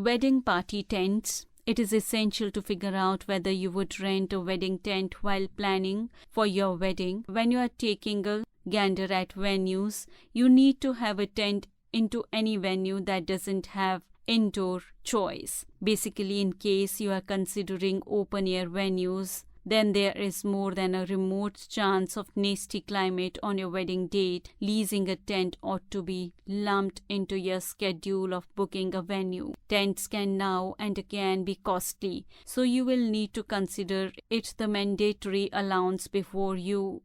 Wedding party tents. It is essential to figure out whether you would rent a wedding tent while planning for your wedding. When you are taking a gander at venues, you need to have a tent into any venue that doesn't have indoor choice. Basically, in case you are considering open air venues, then there is more than a remote chance of nasty climate on your wedding date. Leasing a tent ought to be lumped into your schedule of booking a venue. Tents can now and again be costly, so you will need to consider it the mandatory allowance before you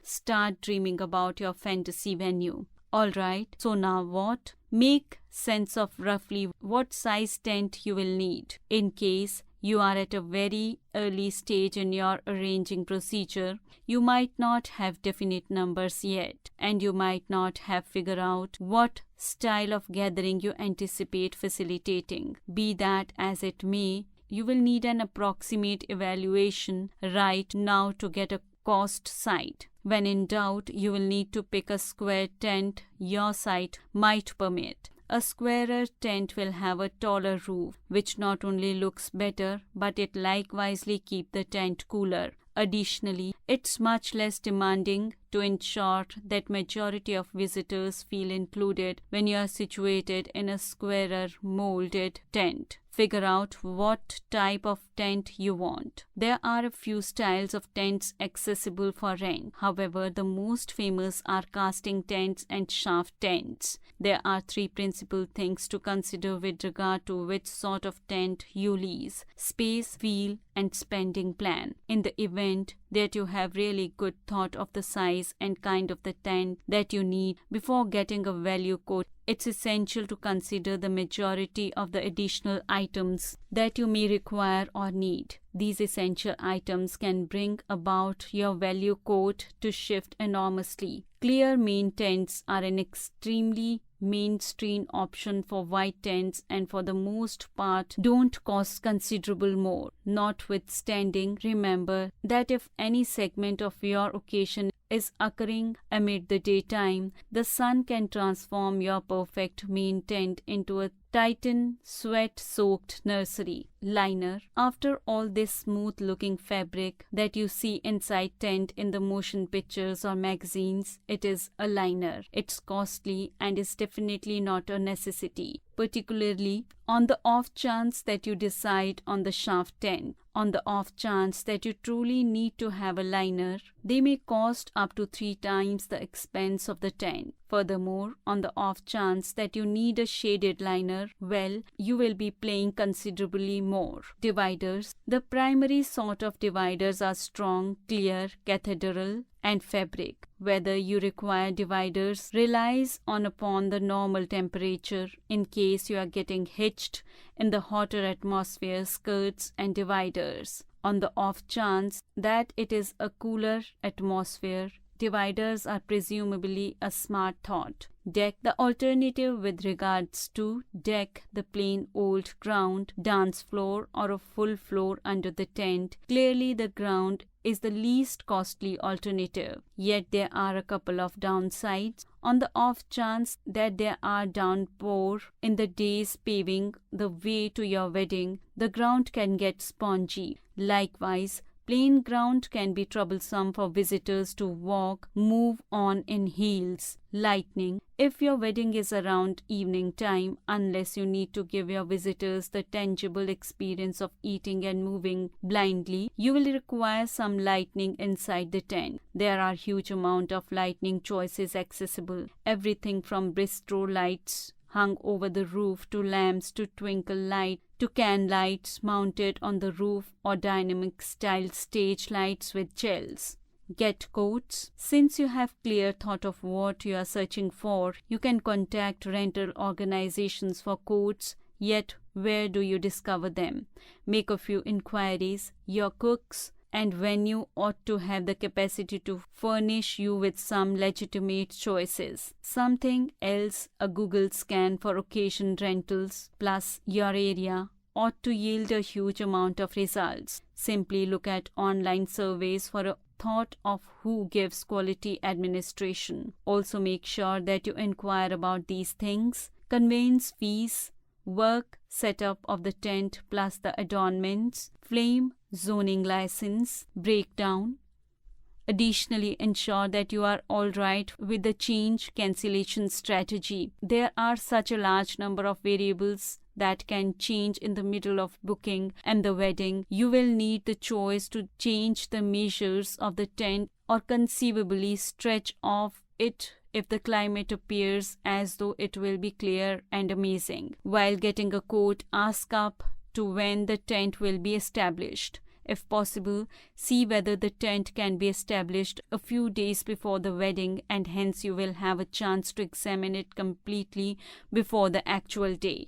start dreaming about your fantasy venue. Alright, so now what? Make sense of roughly what size tent you will need. In case you are at a very early stage in your arranging procedure, you might not have definite numbers yet, and you might not have figured out what style of gathering you anticipate facilitating. Be that as it may, you will need an approximate evaluation right now to get a cost site. When in doubt, you will need to pick a square tent your site might permit. A squarer tent will have a taller roof, which not only looks better, but it likewise keeps the tent cooler. Additionally, it's much less demanding to ensure that majority of visitors feel included when you are situated in a squarer molded tent. Figure out what type of tent you want. There are a few styles of tents accessible for rent. However, the most famous are casting tents and shaft tents. There are three principal things to consider with regard to which sort of tent you lease: space, feel, and spending plan. In the event that you have really good thought of the size and kind of the tent that you need before getting a value quote, it's essential to consider the majority of the additional items that you may require or need. These essential items can bring about your value quote to shift enormously. Clear main tents are an extremely mainstream option for white tents and for the most part don't cost considerable more. Notwithstanding, remember that if any segment of your occasion is occurring amid the daytime, the sun can transform your perfect main tent into a Titan sweat-soaked nursery. Liner. After all this smooth-looking fabric that you see inside tent in the motion pictures or magazines, it is a liner. It's costly and is definitely not a necessity, particularly on the off chance that you decide on the shaft tent. On the off chance that you truly need to have a liner, they may cost up to 3 times the expense of the tent. Furthermore, on the off chance that you need a shaded liner, well, you will be paying considerably more. Dividers. The primary sort of dividers are strong, clear, cathedral, and fabric. Whether you require dividers relies upon the normal temperature. In case you are getting hitched in the hotter atmosphere, skirts and dividers. On the off chance that it is a cooler atmosphere, dividers are presumably a smart thought. Deck. The alternative with regards to deck, the plain old ground, dance floor, or a full floor under the tent. Clearly the ground is the least costly alternative, yet there are a couple of downsides. On the off chance that there are downpour in the days paving the way to your wedding, the ground can get spongy. Likewise, plain ground can be troublesome for visitors to move on in heels. Lightning. If your wedding is around evening time, unless you need to give your visitors the tangible experience of eating and moving blindly, you will require some lighting inside the tent. There are huge amount of lighting choices accessible. Everything from bistro lights hung over the roof to lamps to twinkle light to can lights mounted on the roof or dynamic style stage lights with gels. Get quotes. Since you have clear thought of what you are searching for, you can contact rental organizations for quotes. Yet, where do you discover them? Make a few inquiries. Your cooks and venue ought to have the capacity to furnish you with some legitimate choices. Something else, a Google scan for occasion rentals plus your area ought to yield a huge amount of results. Simply look at online surveys for a thought of who gives quality administration. Also make sure that you inquire about these things: conveyance fees, work setup of the tent plus the adornments, flame zoning license, breakdown. Additionally, ensure that you are all right with the change cancellation strategy. There are such a large number of variables that can change in the middle of booking and the wedding. You will need the choice to change the measures of the tent or conceivably stretch off it if the climate appears as though it will be clear and amazing. While getting a quote, ask up to when the tent will be established. If possible, see whether the tent can be established a few days before the wedding, and hence you will have a chance to examine it completely before the actual day.